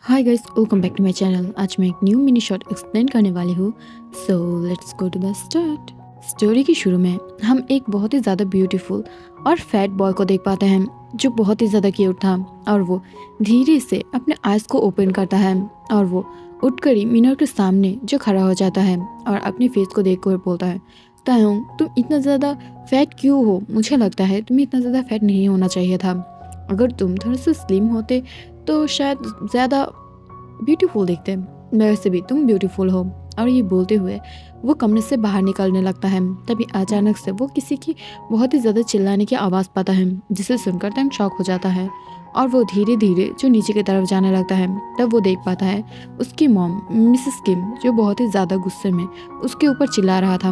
Hi guys, welcome back to my channel. आज मैं एक न्यू मिनी शॉर्ट एक्सप्लेन करने वाली हूँ। So let's go to the start. Story के शुरू में हम एक बहुत ही ज़्यादा ब्यूटीफुल और फैट बॉय को देख पाते हैं जो बहुत ही ज़्यादा क्यूट था। और वो धीरे से अपने आइज़ को ओपन करता है और वो उठकर ही मिरर के सामने जो खड़ा हो जाता है और अपने फेस को देख कर बोलता है, तायोंग तुम इतना ज़्यादा फैट क्यों हो? मुझे लगता है तुम्हें इतना ज़्यादा फैट नहीं होना चाहिए था। अगर तुम थोड़ा सा स्लिम होते तो शायद ज़्यादा ब्यूटीफुल दिखते। वैसे भी तुम ब्यूटीफुल हो। और ये बोलते हुए वो कमरे से बाहर निकलने लगता है। तभी अचानक से वो किसी की बहुत ही ज़्यादा चिल्लाने की आवाज़ पाता है, जिसे सुनकर तंग शॉक हो जाता है और वो धीरे धीरे जो नीचे की तरफ जाने लगता है। तब वो देख पाता है उसकी मॉम मिसेस किम, जो बहुत ही ज़्यादा गुस्से में उसके ऊपर चिल्ला रहा था।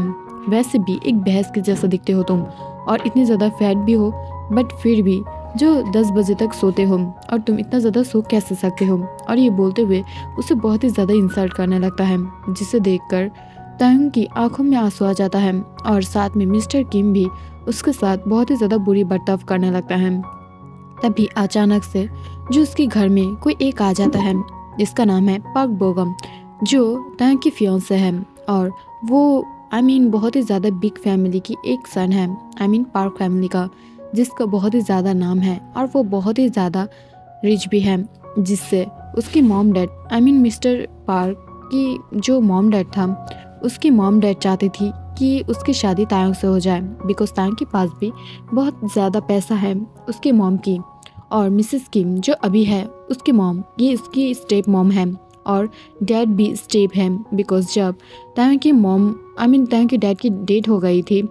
वैसे भी एक भैंस के जैसा दिखते हो तुम, और इतनी ज़्यादा फैट भी हो, बट फिर भी जो 10 बजे तक सोते हो, और तुम इतना ज़्यादा सो कैसे सकते हो? और ये बोलते हुए उसे बहुत ही ज़्यादा इंसल्ट करने लगता है, जिसे देखकर तायुंग की आंखों में आंसू आ जाता है। और साथ में मिस्टर किम भी उसके साथ बहुत ही ज़्यादा बुरी बर्ताव करने लगता है। तभी अचानक से जो उसके घर में कोई एक आ जाता है, जिसका नाम है पार्क बोगम, जो तायुंग की फियांसे है। और वो बहुत ही ज़्यादा बिग फैमिली की एक सन है, पार्क फैमिली का, जिसका बहुत ही ज़्यादा नाम है और वो बहुत ही ज़्यादा रिच भी है। जिससे उसकी मॉम डैड मिस्टर पार्क की जो मॉम डैड था, उसकी मॉम डैड चाहती थी कि उसकी शादी तायोंग से हो जाए, बिकॉज तायोंग के पास भी बहुत ज़्यादा पैसा है उसके मॉम की। और मिसेस किम जो अभी है उसकी मॉम, ये उसकी स्टेप मॉम है, और डैड भी स्टेप है, बिकॉज जब तायोंग की मॉम तायोंग की डैड की डेथ हो गई थी,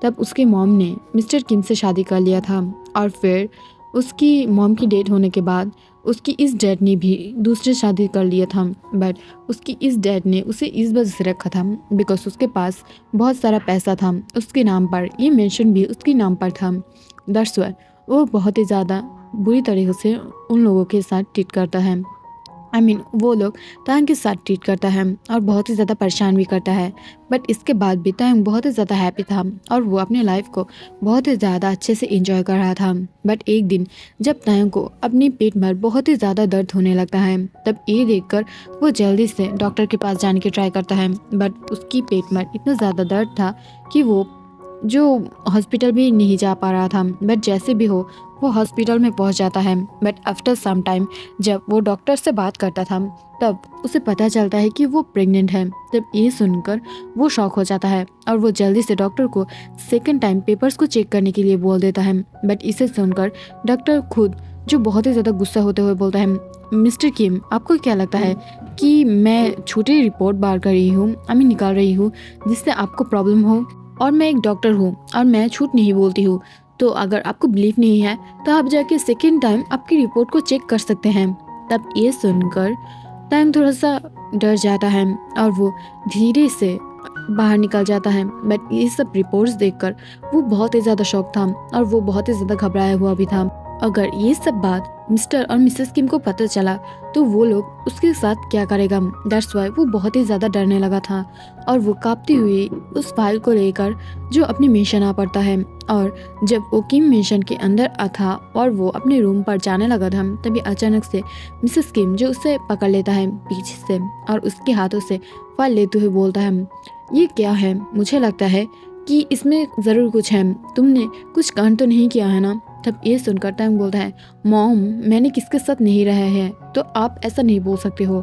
तब उसके मॉम ने मिस्टर किम से शादी कर लिया था। और फिर उसकी मॉम की डेथ होने के बाद उसकी इस डैड ने भी दूसरे शादी कर लिया था, बट उसकी इस डैड ने उसे इस वजह से रखा था बिकॉज उसके पास बहुत सारा पैसा था उसके नाम पर, ये मेंशन भी उसके नाम पर था। दैट्स व्हाई वो बहुत ही ज़्यादा बुरी तरीके से उन लोगों के साथ ट्रीट करता है। वो लोग तायंग के साथ ट्रीट करता है और बहुत ही ज़्यादा परेशान भी करता है। बट इसके बाद भी तायंग बहुत ही ज़्यादा हैप्पी था और वो अपने लाइफ को बहुत ही ज़्यादा अच्छे से एंजॉय कर रहा था। बट एक दिन जब तायंग को अपने पेट में बहुत ही ज़्यादा दर्द होने लगता है, तब ये देखकर वो जल्दी से डॉक्टर के पास जाने की ट्राई करता है। बट उसकी पेट में इतना ज़्यादा दर्द था कि वो जो हॉस्पिटल भी नहीं जा पा रहा था। बट जैसे भी हो वो हॉस्पिटल में पहुंच जाता है। बट आफ्टर सम टाइम जब वो डॉक्टर से बात करता था, तब उसे पता चलता है कि वो प्रेग्नेंट है। तब ये सुनकर वो शॉक हो जाता है और वो जल्दी से डॉक्टर को सेकंड टाइम पेपर्स को चेक करने के लिए बोल देता है। बट इसे सुनकर डॉक्टर खुद जो बहुत ही ज़्यादा गुस्सा होते हुए बोलता है, मिस्टर किम आपको क्या लगता है कि मैं छोटी रिपोर्ट बाहर कर रही हूँ, निकाल रही हूँ, जिससे आपको प्रॉब्लम हो? और मैं एक डॉक्टर हूँ और मैं झूठ नहीं बोलती हूँ। तो अगर आपको बिलीव नहीं है तो आप जाके सेकेंड टाइम आपकी रिपोर्ट को चेक कर सकते हैं। तब ये सुनकर टाइम थोड़ा सा डर जाता है और वो धीरे से बाहर निकल जाता है। बट ये सब रिपोर्ट्स देखकर वो बहुत ही ज़्यादा शॉक था और वो बहुत ही ज़्यादा घबराया हुआ भी था। अगर ये सब बात मिस्टर और मिसेस किम को पता चला तो वो लोग उसके साथ क्या करेगा? दैट्स वाई वो बहुत ही ज़्यादा डरने लगा था और वो कांपती हुई उस फाइल को लेकर जो अपने मिशन आ पड़ता है। और जब वो किम मिशन के अंदर था और वो अपने रूम पर जाने लगा था, तभी अचानक से मिसेस किम जो उसे पकड़ लेता है पीछे से और उसके हाथों से फाइल लेते हुए बोलता है, ये क्या है? मुझे लगता है कि इसमें ज़रूर कुछ है, तुमने कुछ कांड तो नहीं किया है ना? तब ये सुनकर टाइम बोलता है, मॉम मैंने किसके साथ नहीं रहा है, तो आप ऐसा नहीं बोल सकते हो।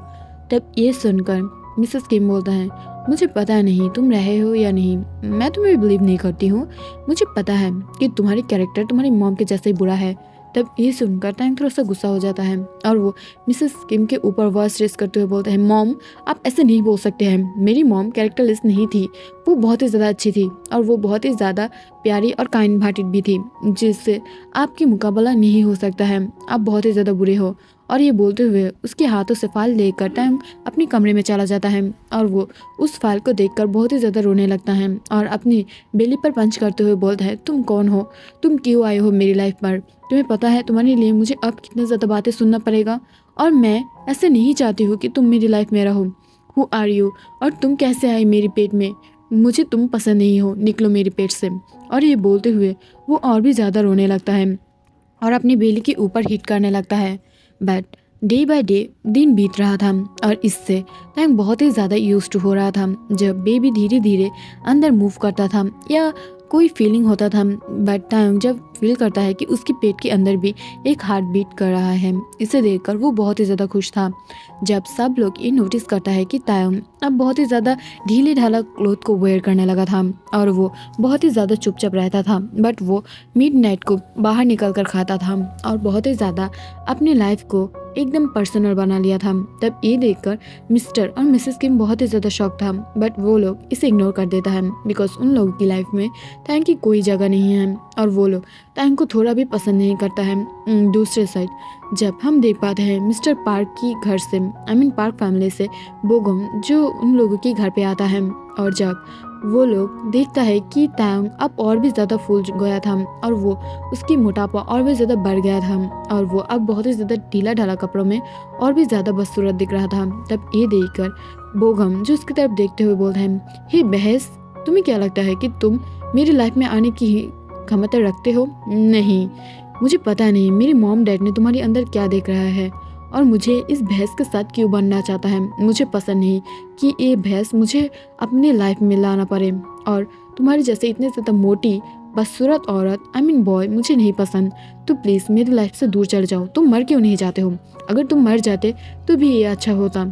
तब ये सुनकर मिसेस किम बोलता है, मुझे पता नहीं तुम रहे हो या नहीं, मैं तुम्हें बिलीव नहीं करती हूँ। मुझे पता है कि तुम्हारी कैरेक्टर तुम्हारी मॉम के जैसे ही बुरा है। तब ये सुनकर टाइम थोड़ा सा गुस्सा हो जाता है और वो मिसेस किम के ऊपर वॉइस रेस करते हुए बोलते हैं, मॉम आप ऐसे नहीं बोल सकते हैं, मेरी मॉम कैरेक्टरलेस नहीं थी, वो बहुत ही ज़्यादा अच्छी थी और वो बहुत ही ज़्यादा प्यारी और काइंड हार्टेड भी थी, जिससे आपकी मुकाबला नहीं हो सकता है, आप बहुत ही ज़्यादा बुरे हो। और ये बोलते हुए उसके हाथों से फाइल लेकर टाइम अपने कमरे में चला जाता है और वो उस फाइल को देखकर बहुत ही ज़्यादा रोने लगता है और अपनी बेली पर पंच करते हुए बोलता है, तुम कौन हो? तुम क्यों आए हो मेरी लाइफ पर? तुम्हें पता है तुम्हारे लिए मुझे अब कितने ज़्यादा बातें सुनना पड़ेगा, और मैं ऐसे नहीं चाहती हूँ कि तुम मेरी लाइफ में रहो। Who are you? और तुम कैसे आई मेरी पेट में? मुझे तुम पसंद नहीं हो, निकलो मेरे पेट से। और ये बोलते हुए वो और भी ज़्यादा रोने लगता है और अपनी बेली के ऊपर हिट करने लगता है। बट डे बाय डे दिन बीत रहा था और इससे तैंग बहुत ही ज़्यादा यूज टू हो रहा था। जब बेबी धीरे धीरे अंदर मूव करता था या कोई फीलिंग होता था, बट तैंग जब फील करता है कि उसके पेट के अंदर भी एक हार्ट बीट कर रहा है, इसे देखकर वो बहुत ही ज़्यादा खुश था। जब सब लोग ये नोटिस करता है कि तैंग अब बहुत ही ज़्यादा ढीले ढाला क्लोथ को वेयर करने लगा था और वो बहुत ही ज़्यादा चुपचाप रहता था, बट वो मिडनाइट को बाहर निकल कर खाता था और बहुत ही ज़्यादा अपनी लाइफ को एकदम पर्सनल बना लिया था। तब ये देखकर मिस्टर और मिसेस किम बहुत ही ज़्यादा शॉक था, बट वो लोग इसे इग्नोर कर देता है बिकॉज उन लोगों की लाइफ में तैंग की कोई जगह नहीं है और वो लोग तैंग को थोड़ा भी पसंद नहीं करता है। दूसरे साइड जब हम देख पाते हैं मिस्टर पार्क की घर से पार्क फैमिली से बोगम जो उन लोगों के घर पे आता है, और जब वो लोग देखता है कि तैंग अब और भी ज़्यादा फूल गया था और वो उसकी मोटापा और भी ज़्यादा बढ़ गया था और वो अब बहुत ही ज़्यादा ढीला ढाला कपड़ों में और भी ज़्यादा बदसूरत दिख रहा था। तब ये देखकर बोगम जो उसकी तरफ देखते हुए बोलता है, हे बहस, तुम्हें क्या लगता है कि तुम मेरी लाइफ में आने की क्षमता रखते हो? नहीं, मुझे पता नहीं मेरी मॉम डैड ने तुम्हारे अंदर क्या देख रहा है और मुझे इस भैंस के साथ क्यों बनना चाहता है। मुझे पसंद नहीं कि ये भैंस मुझे अपनी लाइफ में लाना पड़े और तुम्हारी जैसे इतने ज़्यादा मोटी बदसूरत औरत बॉय मुझे नहीं पसंद। तो प्लीज़ मेरी लाइफ से दूर चले जाओ। तुम मर क्यों नहीं जाते हो? अगर तुम मर जाते तो भी ये अच्छा होता।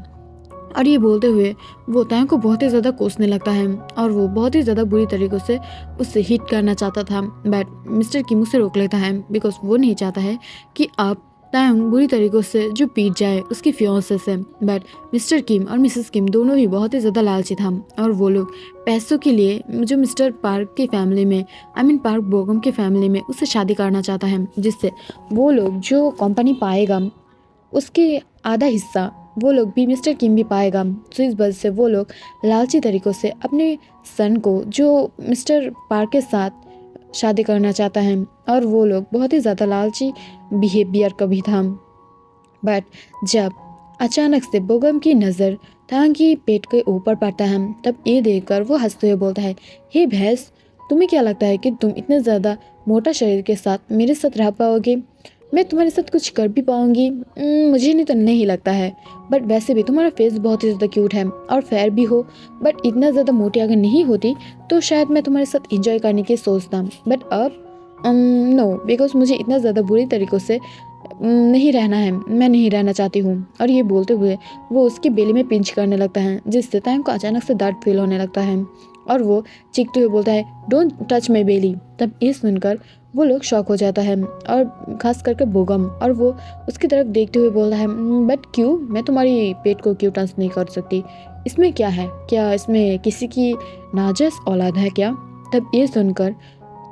और ये बोलते हुए वो तैंग को बहुत ही ज़्यादा कोसने लगता है और वो बहुत ही ज़्यादा बुरी तरीक़ों से उससे हिट करना चाहता था, बट मिस्टर किम उसे रोक लेता है बिकॉज वो नहीं चाहता है कि अब तैंग बुरी तरीक़ों से जो पीट जाए उसकी फियांसे से। बट मिस्टर किम और मिसेस किम दोनों ही बहुत ही ज़्यादा लालची था और वो लोग पैसों के लिए जो मिस्टर पार्क की फैमिली में पार्क बोगम की फैमिली में उससे शादी करना चाहता है, जिससे वो लोग जो कंपनी पाएगा उसके आधा हिस्सा वो लोग भी मिस्टर किम भी पाएगा। तो इस वजह से वो लोग लालची तरीक़ों से अपने सन को जो मिस्टर पार्क के साथ शादी करना चाहता है और वो लोग बहुत ही ज़्यादा लालची बिहेवियर का भी था। बट जब अचानक से बोगम की नज़र तैंग की पेट के ऊपर पड़ता है, तब ये देखकर वो हंसते हुए बोलता है, हे भैंस, तुम्हें क्या लगता है कि तुम इतने ज़्यादा मोटा शरीर के साथ मेरे साथ रह पाओगे? मैं तुम्हारे साथ कुछ कर भी पाऊंगी? मुझे नहीं तो नहीं लगता है। बट वैसे भी तुम्हारा फेस बहुत ही ज़्यादा क्यूट है और फेयर भी हो, बट इतना ज़्यादा मोटी अगर नहीं होती तो शायद मैं तुम्हारे साथ इंजॉय करने की सोचता। बट अब नो, बिकॉज मुझे इतना ज़्यादा बुरी तरीक़ों से नहीं रहना है, मैं नहीं रहना चाहती हूँ। और ये बोलते हुए वो उसकी बेली में पिंच करने लगता है, जिससे तैंग को अचानक से दर्द फील होने लगता है और वो चीखते हुए बोलता है, डोंट टच माई बेली। तब ये सुनकर वो लोग शॉक हो जाता है और खास करके बोगम, और वो उसकी तरफ देखते हुए बोलता है, बट क्यों? मैं तुम्हारी पेट को क्यों टच नहीं कर सकती? इसमें क्या है? क्या इसमें किसी की नाजस औलाद है क्या? तब ये सुनकर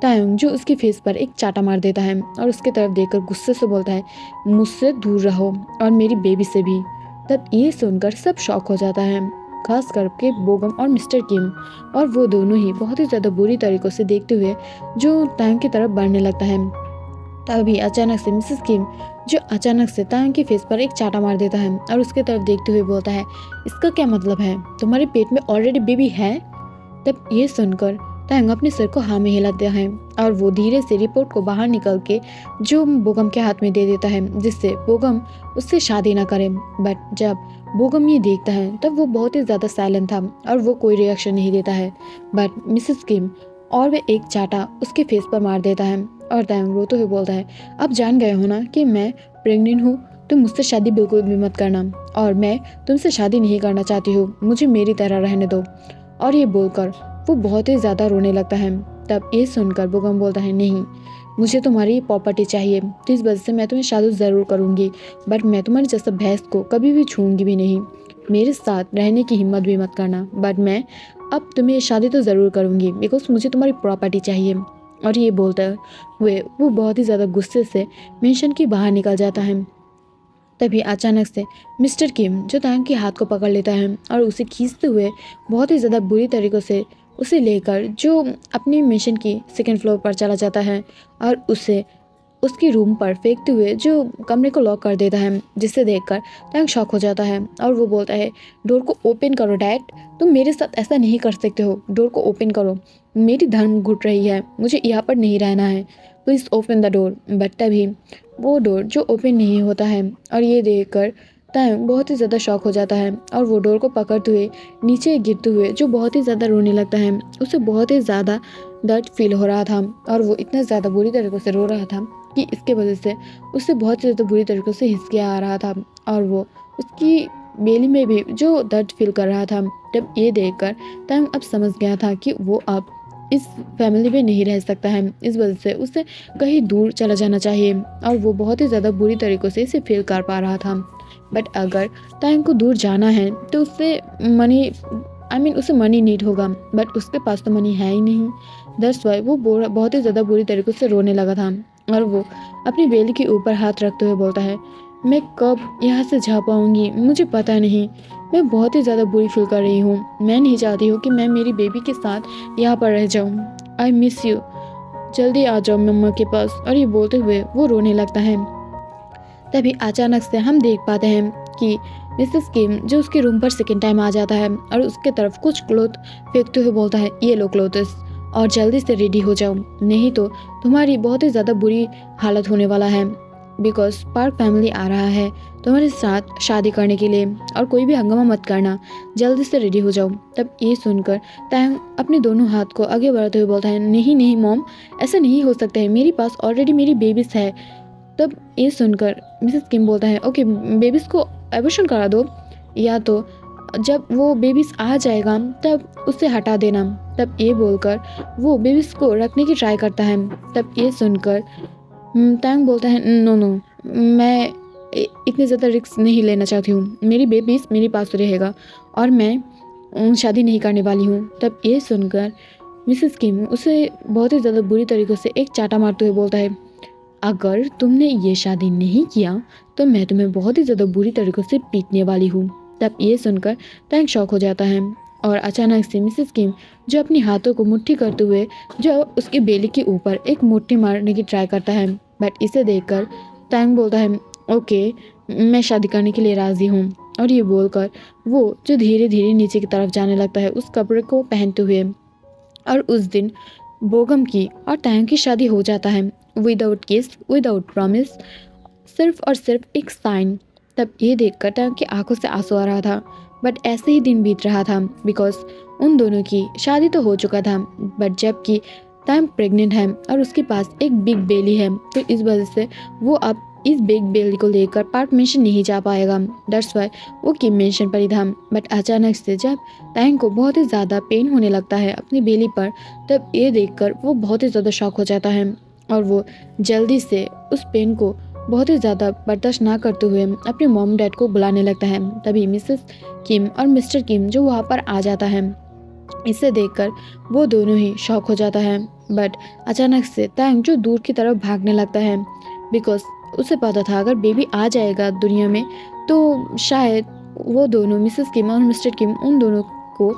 तैंग जो उसके फेस पर एक चाटा मार देता है और उसकी तरफ देखकर गुस्से से बोलता है, मुझसे दूर रहो और मेरी बेबी से भी। तब ये सुनकर सब शॉक हो जाता है, खास करके बोगम और मिस्टर किम, और वो दोनों ही बहुत ही ज़्यादा बुरी तरीक़ों से देखते हुए जो तैंग की तरफ बढ़ने लगता है। तभी अचानक से मिसेस किम जो अचानक से तैंग के फेस पर एक चाटा मार देता है और उसकी तरफ देखते हुए बोलता है, इसका क्या मतलब है? तुम्हारे पेट में ऑलरेडी बेबी है? तब ये सुनकर तैंग अपने सिर को हाँ में हिलाता है और वो धीरे से रिपोर्ट को बाहर निकल के जो बोगम के हाथ में दे देता है, जिससे बोगम उससे शादी ना करे। बट जब बोगम ये देखता है तब वो बहुत ही ज़्यादा साइलेंट था और वो कोई रिएक्शन नहीं देता है। बट मिसेस किम और वे एक चाटा उसके फेस पर मार देता है और तैंग रोते हुए बोलता है, अब जान गए हो ना कि मैं प्रेग्नेंट हूँ? तुम मुझसे शादी बिल्कुल भी मत करना और मैं तुमसे शादी नहीं करना चाहती हूँ, मुझे मेरी तरह रहने दो। और ये बोलकर वो बहुत ही ज़्यादा रोने लगता है। तब ये सुनकर बोगम बोलता है, नहीं, मुझे तुम्हारी प्रॉपर्टी चाहिए, तो इस वजह से मैं तुम्हें शादी ज़रूर करूँगी, बट मैं तुम्हारे जैसा भैंस को कभी भी छूऊंगी भी नहीं। मेरे साथ रहने की हिम्मत भी मत करना, बट मैं अब तुम्हें शादी तो ज़रूर करूँगी बिकॉज मुझे तुम्हारी प्रॉपर्टी चाहिए। और ये बोलते हुए वो बहुत ही ज़्यादा गुस्से से मेंशन के बाहर निकल जाता है। तभी अचानक से मिस्टर किम जो तैंग के हाथ को पकड़ लेता है और उसे खींचते हुए बहुत ही ज़्यादा बुरी तरीक़ों से उसे लेकर जो अपनी मिशन की सेकंड फ्लोर पर चला जाता है और उसे उसकी रूम पर फेंकते हुए जो कमरे को लॉक कर देता है, जिससे देखकर तैंग शॉक हो जाता है और वो बोलता है, डोर को ओपन करो डैड, तुम मेरे साथ ऐसा नहीं कर सकते हो, डोर को ओपन करो, मेरी धर्म घुट रही है, मुझे यहाँ पर नहीं रहना है, please open the door. But तभी वो डोर जो ओपन नहीं होता है और ये देखकर तायंग बहुत ही ज़्यादा शॉक हो जाता है और वो डोर को पकड़ते हुए नीचे गिरते हुए जो बहुत ही ज़्यादा रोने लगता है। उसे बहुत ही ज़्यादा दर्द फील हो रहा था और वो इतना ज़्यादा बुरी तरीके से रो रहा था कि इसके वजह से उससे बहुत ही ज़्यादा बुरी तरीके से हिचकियाँ आ रहा था और वो उसकी बेली में भी जो दर्द फील कर रहा था। जब ये देखकर तायंग अब समझ गया था कि वो अब इस फैमिली में नहीं रह सकता है, इस वजह से उसे कहीं दूर चला जाना चाहिए और वो बहुत ही ज़्यादा बुरी तरीक़ों से इसे फील कर पा रहा था। बट अगर तायंग को दूर जाना है तो उससे मनी उसे मनी नीड होगा, बट उसके पास तो मनी है ही नहीं। दैट्स वाई वो बहुत ही ज़्यादा बुरी तरीक़ों से रोने लगा था और वो अपनी बेली के ऊपर हाथ रखते हुए बोलता है, मैं कब यहाँ से जा पाऊँगी मुझे पता नहीं, मैं बहुत ही ज़्यादा बुरी फील कर रही हूँ। मैं नहीं चाहती हूँ कि मैं मेरी बेबी के साथ यहाँ पर रह जाऊँ। आई मिस यू, जल्दी आ जाओ मम्मा के पास। और ये बोलते हुए वो रोने लगता है। तभी अचानक से हम देख पाते हैं कि मिसेस किम जो उसके रूम पर सेकेंड टाइम आ जाता है और उसके तरफ कुछ क्लोथ फेंकते हुए बोलता है, ये लो क्लोथ्स और जल्दी से रेडी हो जाओ, नहीं तो तुम्हारी बहुत ही ज़्यादा बुरी हालत होने वाला है। बिकॉज पार्क फैमिली आ रहा है तुम्हारे साथ शादी करने के लिए और कोई भी हंगामा मत करना, जल्दी से रेडी हो जाओ। तब ये सुनकर तायंग अपने दोनों हाथ को आगे बढ़ाते हुए बोलता है, नहीं नहीं मॉम, ऐसा नहीं हो सकता है, मेरे पास ऑलरेडी मेरी बेबीज है। तब ये सुनकर मिसेस किम बोलता है, ओके बेबीज को एबॉर्शन करा दो, या तो जब वो बेबीज आ जाएगा तब उसे हटा देना। तब ये बोलकर वो बेबीज को रखने की ट्राई करता है। तब ये सुनकर तायंग बोलता है, नो नो, मैं इतने ज़्यादा रिस्क नहीं लेना चाहती हूँ, मेरी बेबीज मेरे पास रहेगा और मैं शादी नहीं करने वाली हूँ। तब ये सुनकर मिसेस किम उसे बहुत ही ज़्यादा बुरी तरीक़े से एक चाटा मारते हुए बोलता है, अगर तुमने ये शादी नहीं किया तो मैं तुम्हें बहुत ही ज़्यादा बुरी तरीक़ों से पीटने वाली हूँ। तब ये सुनकर तायंग शॉक हो जाता है और अचानक से मिसेस किम जो अपने हाथों को मुट्ठी करते हुए जो उसकी बेली के ऊपर एक मुट्ठी मारने की ट्राई करता है। बट इसे देखकर तायंग बोलता है, ओके मैं शादी करने के लिए राज़ी हूँ। और ये बोलकर वो जो धीरे धीरे नीचे की तरफ जाने लगता है उस कपड़े को पहनते हुए। और उस दिन बोगम की और तायंग की शादी हो जाता है, विदाउट किस, विदाउट प्रॉमिस, सिर्फ और सिर्फ एक साइन। तब ये देखकर तायंग की आंखों से आंसू आ रहा था। बट ऐसे ही दिन बीत रहा था बिकॉज उन दोनों की शादी तो हो चुका था, बट जबकि तायंग प्रेग्नेंट है और उसके पास एक बिग बेली है, तो इस वजह से वो अब इस बिग बेली को लेकर पार्क मेंशन नहीं जा पाएगा। दैट्स वाई वो किम मेंशन पर ही था। बट अचानक से जब तायंग को बहुत ही ज़्यादा पेन होने लगता है अपनी बेली पर, तब ये देखकर वो बहुत ही ज़्यादा शॉक हो जाता है और वो जल्दी से उस पेन को बहुत ही ज़्यादा बर्दाश्त ना करते हुए अपने मॉम डैड को बुलाने लगता है। तभी मिसेस किम और मिस्टर किम जो वहाँ पर आ जाता है। इसे देखकर वो दोनों ही शॉक हो जाता है। बट अचानक से तायंग जो दूर की तरफ भागने लगता है बिकॉज उसे पता था अगर बेबी आ जाएगा दुनिया में तो शायद वो दोनों मिसेस किम और मिस्टर किम उन दोनों को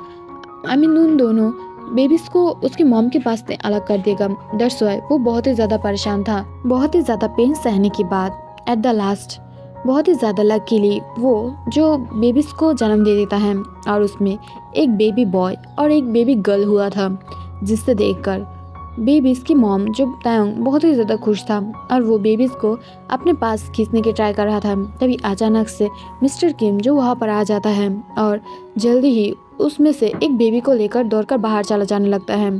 उन दोनों बेबीज को उसकी मॉम के पास से अलग कर देगा। दैट्स व्हाई वो बहुत ही ज़्यादा परेशान था। बहुत ही ज़्यादा पेन सहने के बाद एट द लास्ट बहुत ही ज़्यादा लकीली वो जो बेबीज को जन्म दे देता है और उसमें एक बेबी बॉय और एक बेबी गर्ल हुआ था, जिससे देखकर बेबीज की मॉम जो तायंग बहुत ही ज़्यादा खुश था और वो बेबीज को अपने पास खींचने की ट्राई कर रहा था। तभी अचानक से मिस्टर किम जो वहाँ पर आ जाता है और जल्दी ही उसमें से एक बेबी को लेकर दौड़कर बाहर चला जाने लगता है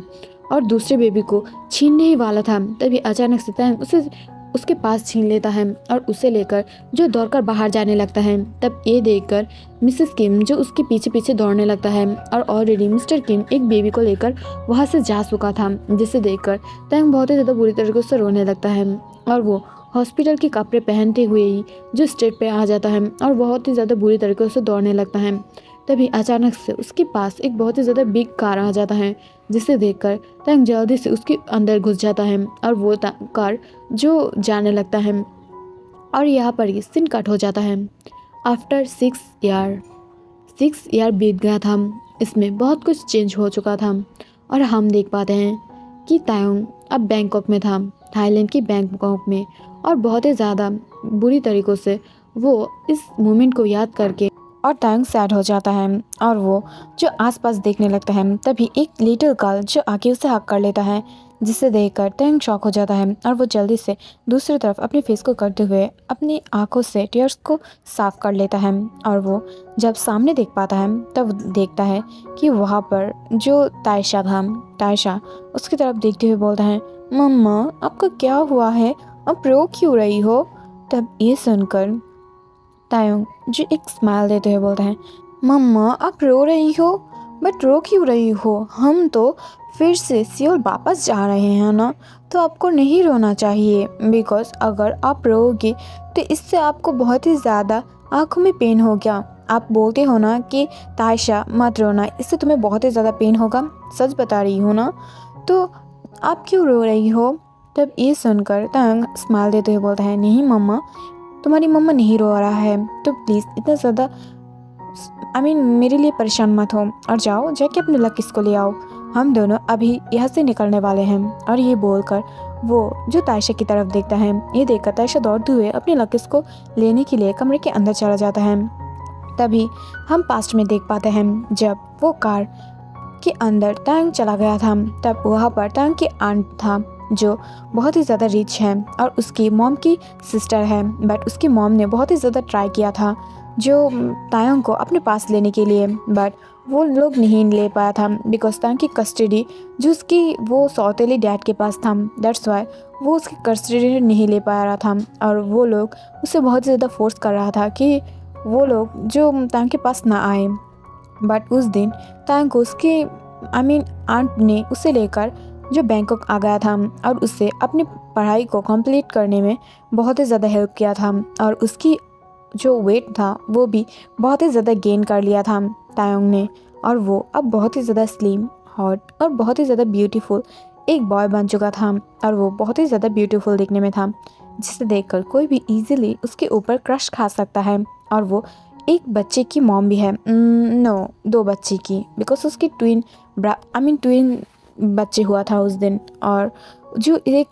और दूसरे बेबी को छीनने ही वाला था। तभी अचानक से तायंग उसे उसके पास छीन लेता है और उसे लेकर जो दौड़कर बाहर जाने लगता है। तब ये देखकर मिसेस किम जो उसके पीछे पीछे दौड़ने लगता है और ऑलरेडी मिस्टर किम एक बेबी को लेकर वहाँ से जा चुका था, जिसे देखकर तायंग बहुत ही ज़्यादा बुरी तरीके से रोने लगता है और वो हॉस्पिटल के कपड़े पहनते हुए ही जो स्टेज पे आ जाता है और बहुत ही ज़्यादा बुरी तरीके से दौड़ने लगता है। तभी अचानक से उसके पास एक बहुत ही ज़्यादा बिग कार आ जाता है, जिसे देखकर तायंग जल्दी से उसके अंदर घुस जाता है और वो कार जो जाने लगता है और यहाँ पर ये सीन कट हो जाता है। आफ्टर 6 ईयर बीत गया था, इसमें बहुत कुछ चेंज हो चुका था और हम देख पाते हैं कि तायंग अब बैंकॉक में था, थाईलैंड की बैंकॉक में, और बहुत ही ज़्यादा बुरी तरीक़ों से वो इस मोमेंट को याद करके और तायंग सैड हो जाता है और वो जो आसपास देखने लगता है। तभी एक लिटिल गर्ल जो आके उसे हक कर लेता है, जिसे देखकर तैंग शॉक हो जाता है और वो जल्दी से दूसरी तरफ अपने फेस को करते हुए अपनी आंखों से टीयर्स को साफ कर लेता है। और वो जब सामने देख पाता है तब देखता है कि वहाँ पर जो तायशा उसकी तरफ देखते हुए बोलता है, मम्मा आपका क्या हुआ है, आप रो क्यों रही हो? तब ये सुनकर तायोंग जो एक स्माइल देते हुए बोलता है, मम्मा आप रो रही हो, बट रो क्यों रही हो? हम तो फिर से सियोल वापस जा रहे हैं ना, तो आपको नहीं रोना चाहिए। बिकॉज अगर आप रोओगे तो इससे आपको बहुत ही ज़्यादा आँखों में पेन हो गया। आप बोलते हो ना कि तायशा मत रोना, इससे तुम्हें बहुत ही ज़्यादा पेन होगा, सच बता रही हो ना, तो आप क्यों रो रही हो? तब ये सुनकर तायंग स्माइल देते हुए बोलता है, नहीं मम्मा, तुम्हारी मम्मा नहीं रो रहा है, तो प्लीज़ इतना ज़्यादा मेरे लिए परेशान मत हो और जाओ जाके अपने लकीस को ले आओ, हम दोनों अभी यहाँ से निकलने वाले हैं। और ये बोलकर वो जो तायशा की तरफ देखता है, ये देखकर तायशा दौड़ते हुए अपने लकीस को लेने के लिए कमरे के अंदर चला जाता है। तभी हम पास्ट में देख पाते हैं जब वो कार के अंदर तांग चला गया था, तब वहाँ पर तांग की आंट था जो बहुत ही ज़्यादा रिच है और उसकी मॉम की सिस्टर है। बट उसकी मॉम ने बहुत ही ज़्यादा ट्राई किया था जो तायंग को अपने पास लेने के लिए, बट वो लोग नहीं ले पाया था बिकॉज तायंग की कस्टडी जो उसकी वो सौतेली डैड के पास था, दैट्स वाई वो उसकी कस्टडी नहीं ले पा रहा था। और वो लोग उसे बहुत ज़्यादा फोर्स कर रहा था कि वो लोग जो तायंग के पास ना आए। बट उस दिन तायंग को उसकी आंट ने उसे लेकर जो बैंकॉक आ गया था और उससे अपनी पढ़ाई को कंप्लीट करने में बहुत ही ज़्यादा हेल्प किया था। और उसकी जो वेट था वो भी बहुत ही ज़्यादा गेन कर लिया था तायंग ने, और वो अब बहुत ही ज़्यादा स्लिम, हॉट और बहुत ही ज़्यादा ब्यूटीफुल एक बॉय बन चुका था। और वो बहुत ही ज़्यादा ब्यूटीफुल दिखने में था, जिसे देखकर कोई भी इजीली उसके ऊपर क्रश खा सकता है। और वो एक बच्चे की मॉम भी है, नो 2 बच्चे की, बिकॉज उसकी ट्विन बच्चे हुआ था उस दिन, और जो एक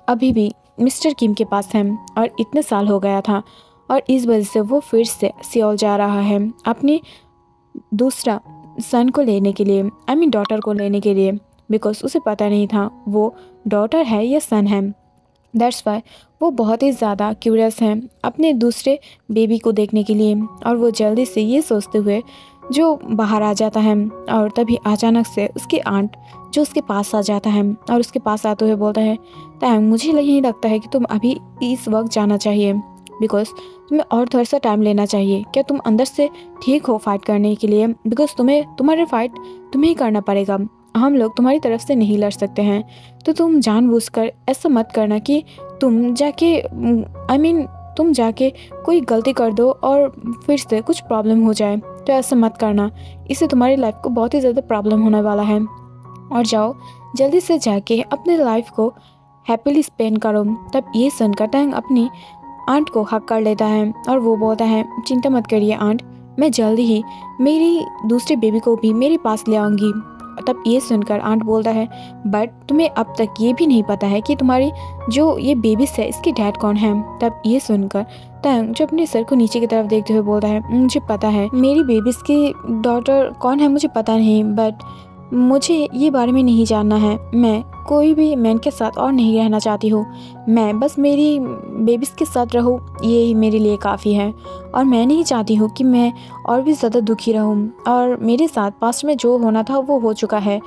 अभी भी मिस्टर किम के पास है और इतने साल हो गया था। और इस वजह से वो फिर से सियोल जा रहा है अपने दूसरा सन को लेने के लिए, डॉटर को लेने के लिए, बिकॉज उसे पता नहीं था वो डॉटर है या सन है। दैट्स वाई वो बहुत ही ज़्यादा क्यूरियस हैं अपने दूसरे बेबी को देखने के लिए। और वो जल्दी से ये सोचते हुए जो बाहर आ जाता है, और तभी अचानक से उसकी आंट जो उसके पास आ जाता है और उसके पास आते हुए बोलता है, टाइम मुझे नहीं लगता है कि तुम अभी इस वक्त जाना चाहिए, बिकॉज तुम्हें और थोड़ा सा टाइम लेना चाहिए। क्या तुम अंदर से ठीक हो फाइट करने के लिए? बिकॉज तुम्हारे फाइट तुम्हें ही करना पड़ेगा, हम लोग तुम्हारी तरफ से नहीं लड़ सकते हैं। तो तुम जानबूझकर ऐसा मत करना कि तुम जाके तुम जाके कोई गलती कर दो और फिर से कुछ प्रॉब्लम हो जाए, तो ऐसा मत करना, इससे तुम्हारी लाइफ को बहुत ही ज़्यादा प्रॉब्लम होने वाला है। और जाओ जल्दी से जाके अपने लाइफ को हैप्पीली स्पेंड करो। तब ये सुनकर टैंग अपनी आंट को हक कर लेता है और वो बोलता है, चिंता मत करिए आंट, मैं जल्दी ही मेरी दूसरे बेबी को भी मेरे पास ले आऊँगी। तब ये सुनकर आंट बोलता है, बट तुम्हें अब तक ये भी नहीं पता है कि तुम्हारी जो ये बेबीज है इसके डैड कौन है। तब ये सुनकर टैंग जो अपने सर को नीचे की तरफ देखते हुए बोलता है, मुझे पता है मेरी बेबीज की डॉटर कौन है, मुझे पता नहीं, बट मुझे ये बारे में नहीं जानना है। मैं कोई भी मैन के साथ और नहीं रहना चाहती हूँ, मैं बस मेरी बेबीज के साथ रहूँ, ये ही मेरे लिए काफ़ी है। और मैं नहीं चाहती हूँ कि मैं और भी ज़्यादा दुखी रहूँ। और मेरे साथ पास्ट में जो होना था वो हो चुका है,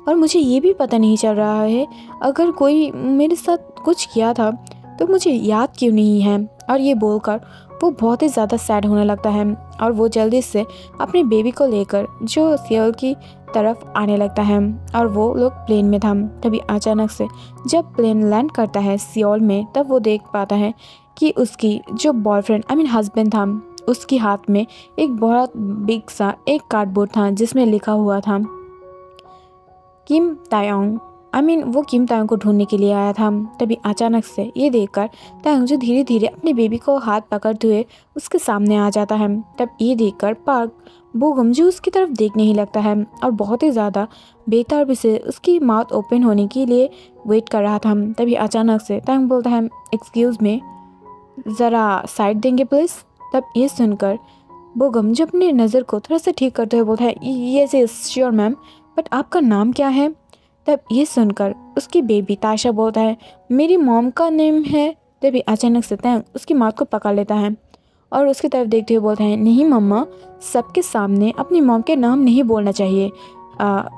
और मुझे ये भी पता नहीं चल रहा है अगर कोई मेरे साथ कुछ किया था तो मुझे याद क्यों नहीं है। और ये बोलकर वो बहुत ही ज़्यादा सैड होने लगता है और वो जल्दी से अपने बेबी को लेकर जो सियोल की तरफ आने लगता है। और वो लोग प्लेन में था। तभी अचानक से जब प्लेन लैंड करता है सियोल में, तब वो देख पाता है कि उसकी जो बॉयफ्रेंड हस्बैंड था, उसके हाथ में एक बहुत बिग सा एक कार्डबोर्ड था जिसमें लिखा हुआ था किम तायोंग। वो किम तायोंग को ढूंढने के लिए आया था। तभी अचानक से ये देखकर तायोंग जो धीरे धीरे अपने बेबी को हाथ पकड़ते हुए उसके सामने आ जाता है। तब ये देखकर पार्क बोगम जो उसकी तरफ देखने ही लगता है और बहुत ही ज़्यादा बेताबी से उसकी माउथ ओपन होने के लिए वेट कर रहा था। तभी अचानक से तायोंग बोलता है, एक्सक्यूज़ मी, ज़रा साइड देंगे प्लीज़। तब ये सुनकर बोगम जो अपनी नज़र को थोड़ा सा ठीक करते हुए बोलता है, yes yes sure ma'am, but आपका नाम क्या है? तब ये सुनकर उसकी बेबी ताशा बोलता है मेरी मॉम का नेम है। तभी अचानक से तैंग उसकी माँ को पकड़ लेता है और उसकी तरफ देखते हुए बोलता है नहीं मम्मा, सबके सामने अपनी मॉम के नाम नहीं बोलना चाहिए।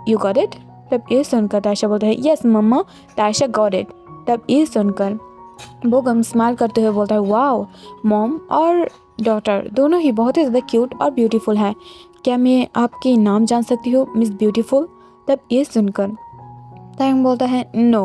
You got it? तब ये सुनकर ताशा बोलता है यस मम्मा, ताशा गॉट इट। तब ये सुनकर बोगम स्माइल करते हुए बोलता है वाओ, मॉम और डॉटर दोनों ही बहुत ही ज़्यादा क्यूट और ब्यूटीफुल है। क्या मैं आपके नाम जान सकती हूँ मिस ब्यूटीफुल? तब ये सुनकर तैंग बोलता है नो,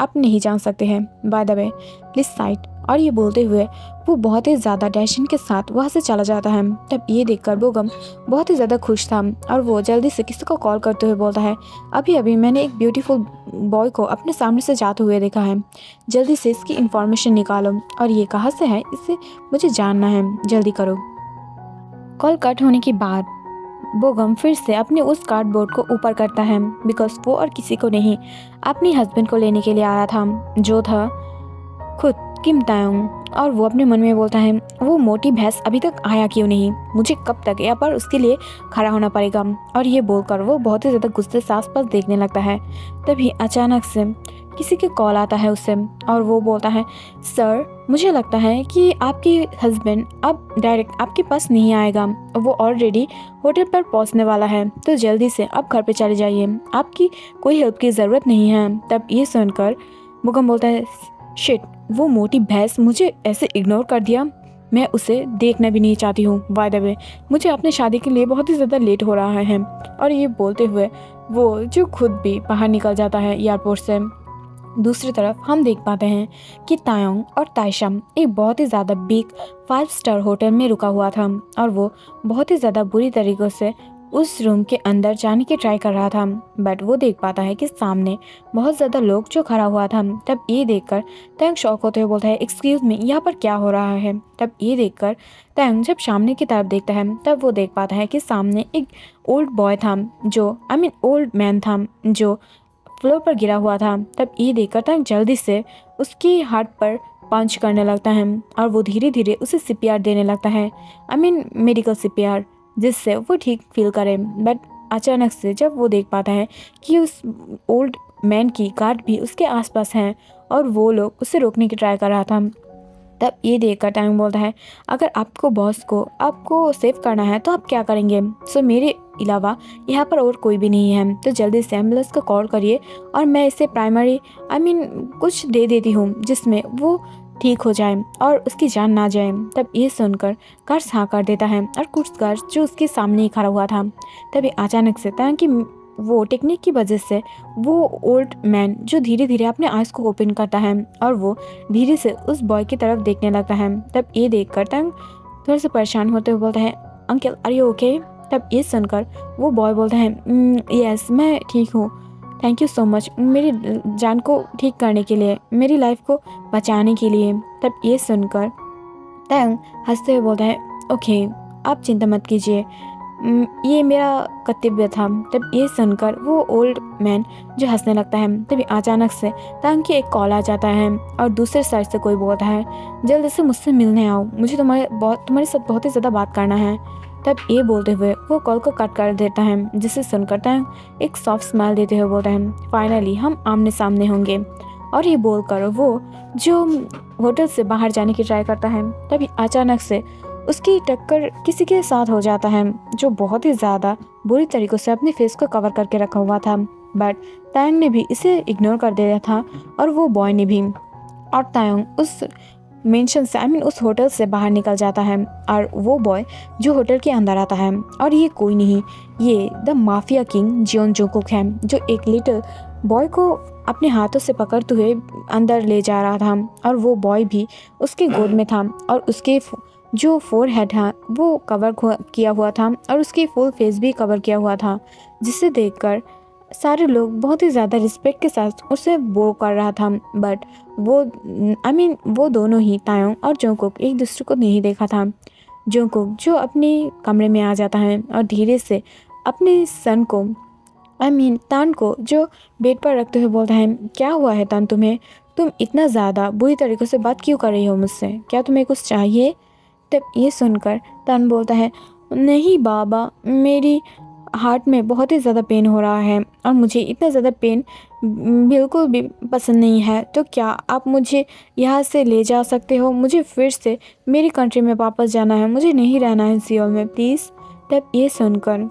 आप नहीं जान सकते हैं, by the way please side. और ये बोलते हुए वो बहुत ही ज़्यादा डैशन के साथ वहाँ से चला जाता है। तब ये देखकर बोगम बहुत ही ज़्यादा खुश था और वो जल्दी से किसी को कॉल करते हुए बोलता है अभी अभी मैंने एक ब्यूटीफुल बॉय को अपने सामने से जाते हुए देखा है, जल्दी से इसकी इन्फॉर्मेशन निकालो और ये कहाँ से है इसे मुझे जानना है, जल्दी करो। कॉल कट होने के बाद बोगम फिर से अपने उस कार्डबोर्ड को ऊपर करता है बिकॉज वो और किसी को नहीं अपने हस्बैंड को लेने के लिए आया था, जो था खुद किम तायोंग। और वो अपने मन में बोलता है वो मोटी भैंस अभी तक आया क्यों नहीं, मुझे कब तक यहाँ पर उसके लिए खड़ा होना पड़ेगा। और ये बोलकर वो बहुत ही ज़्यादा गुस्से से आसपास देखने लगता है। तभी अचानक से किसी के कॉल आता है उससे और वो बोलता है सर, मुझे लगता है कि आपके हस्बैंड अब डायरेक्ट आपके पास नहीं आएगा, वो ऑलरेडी होटल पर पहुंचने वाला है, तो जल्दी से आप घर पे चले जाइए, आपकी कोई हेल्प की ज़रूरत नहीं है। तब ये सुनकर बोगम बोलता है शिट, वो मोटी भैंस मुझे ऐसे इग्नोर कर दिया, मैं उसे देखना भी नहीं चाहती हूँ। बाय द वे मुझे अपने शादी के लिए बहुत ही ज़्यादा लेट हो रहा है। और ये बोलते हुए वो जो खुद भी बाहर निकल जाता है एयरपोर्ट से। दूसरी तरफ हम देख पाते हैं कि तायोंग और ताइशा एक बहुत ही ज़्यादा बिग 5 स्टार होटल में रुका हुआ था और वो बहुत ही ज़्यादा बुरी तरीक़े से उस रूम के अंदर जाने की ट्राई कर रहा था। बट वो देख पाता है कि सामने बहुत ज़्यादा लोग जो खड़ा हुआ था। तब ये देखकर तायोंग शॉक होते हुए बोलता है एक्सक्यूज़ मी, यहाँ पर क्या हो रहा है? तब ये देखकर तायोंग जब सामने की तरफ देखता है तब वो देख पाता है कि सामने एक ओल्ड बॉय था, जो ओल्ड मैन था, जो फ्लोर पर गिरा हुआ था। तब ये देखकर तायोंग जल्दी से उसकी हार्ट पर पंच करने लगता है और वो धीरे धीरे उसे सीपीआर देने लगता है, मेडिकल सीपीआर, जिससे वो ठीक फील करे। बट अचानक से जब वो देख पाता है कि उस ओल्ड मैन की गार्ड भी उसके आसपास हैं और वो लोग उसे रोकने की ट्राई कर रहा था। तब ये देखकर टाइम बोलता है अगर आपको बॉस को आपको सेव करना है तो आप क्या करेंगे? सो मेरे अलावा यहाँ पर और कोई भी नहीं है, तो जल्दी से एम्बुलेंस को कॉल करिए और मैं इसे प्राइमरी कुछ दे देती हूँ जिसमें वो ठीक हो जाए और उसकी जान ना जाए। तब ये सुनकर कर्ज हाँ कर देता है और कुछ कर्ज जो उसके सामने ही खड़ा हुआ था। तभी अचानक से ताकि वो टेक्निक की वजह से वो ओल्ड मैन जो धीरे धीरे अपने आइज़ को ओपन करता है और वो धीरे से उस बॉय की तरफ देखने लगता है। तब ये देखकर तंग थोड़ा सा परेशान होते हुए बोलता है अंकल आर यू ओके? तब ये सुनकर वो बॉय बोलता है यस मैं ठीक हूँ, थैंक यू सो मच मेरी जान को ठीक करने के लिए, मेरी लाइफ को बचाने के लिए। तब ये सुनकर तंग हंसते हुए बोलता है ओके आप चिंता मत कीजिए, ये मेरा कर्तव्य था। तब ये सुनकर वो ओल्ड मैन जो हंसने लगता है। तभी अचानक से तंग की एक कॉल आ जाता है और दूसरे साइड से कोई बोलता है जल्दी से मुझसे मिलने आओ, मुझे तुम्हारे साथ बहुत ही ज़्यादा बात करना है। तब ये बोलते हुए वो कॉल को कट कर देता है, जिसे सुनकर तंग एक सॉफ्ट स्माइल देते हुए बोलता है फाइनली हम आमने सामने होंगे। और ये बोलकर वो जो होटल से बाहर जाने की ट्राई करता है। तभी अचानक से उसकी टक्कर किसी के साथ हो जाता है जो बहुत ही ज़्यादा बुरी तरीक़ों से अपने फेस को कवर करके रखा हुआ था। बट तायंग ने भी इसे इग्नोर कर दिया था और वो बॉय ने भी। और तायंग उस मेंशन से उस होटल से बाहर निकल जाता है और वो बॉय जो होटल के अंदर आता है और ये कोई नहीं, ये the mafia king Jeon Jungkook है, जो एक लिटिल बॉय को अपने हाथों से पकड़ते हुए अंदर ले जा रहा था। और वो बॉय भी उसके गोद में था और उसके जो फोरहेड है वो कवर किया हुआ था और उसकी फुल फेस भी कवर किया हुआ था, जिसे देखकर सारे लोग बहुत ही ज़्यादा रिस्पेक्ट के साथ उसे वो कर रहा था। बट वो वो दोनों ही तायोंग और जोंगकुक एक दूसरे को नहीं देखा था। जोंगकुक जो अपने कमरे में आ जाता है और धीरे से अपने सन को तान को जो बेड पर रखते हुए बोलता है क्या हुआ है तान तुम्हें, तुम इतना ज़्यादा बुरी तरीक़े से बात क्यों कर रही हो मुझसे, क्या तुम्हें कुछ चाहिए? तब ये सुनकर तान बोलता है नहीं बाबा, मेरी हार्ट में बहुत ही ज़्यादा पेन हो रहा है और मुझे इतना ज़्यादा पेन बिल्कुल भी पसंद नहीं है। तो क्या आप मुझे यहाँ से ले जा सकते हो? मुझे फिर से मेरी कंट्री में वापस जाना है, मुझे नहीं रहना है सियोल में प्लीज़। तब ये सुनकर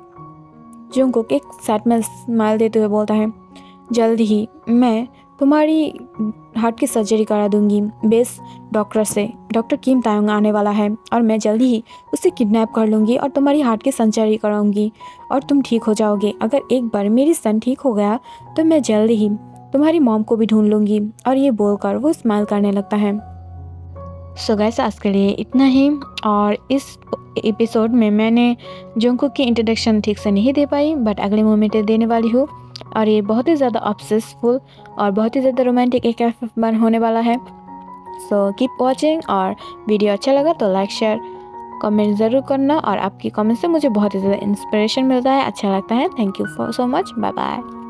जंगकुक एक सैड में स्माइल देते हुए बोलता है, जल्द ही मैं तुम्हारी हार्ट की सर्जरी करा दूंगी बेस्ट डॉक्टर से। डॉक्टर किम तायोंग आने वाला है और मैं जल्दी ही उसे किडनैप कर लूँगी और तुम्हारी हार्ट की सर्जरी कराऊंगी और तुम ठीक हो जाओगे। अगर एक बार मेरी सन ठीक हो गया तो मैं जल्द ही तुम्हारी मॉम को भी ढूंढ लूँगी। और ये बोलकर वो स्माइल करने लगता है। सो गाइस, आज के लिए इतना ही। और इस एपिसोड में मैंने जंगकुक की इंट्रोडक्शन ठीक से नहीं दे पाई, बट अगले मोमेंट देने वाली हूँ। और ये बहुत ही ज़्यादा ऑब्सेसफुल और बहुत ही ज़्यादा रोमांटिक एक एपिसोड होने वाला है। So keep watching. और वीडियो अच्छा लगा तो लाइक शेयर कमेंट ज़रूर करना। और आपकी कमेंट से मुझे बहुत ही ज़्यादा इंस्पिरेशन मिलता है, अच्छा लगता है। Thank you for so much. Bye bye.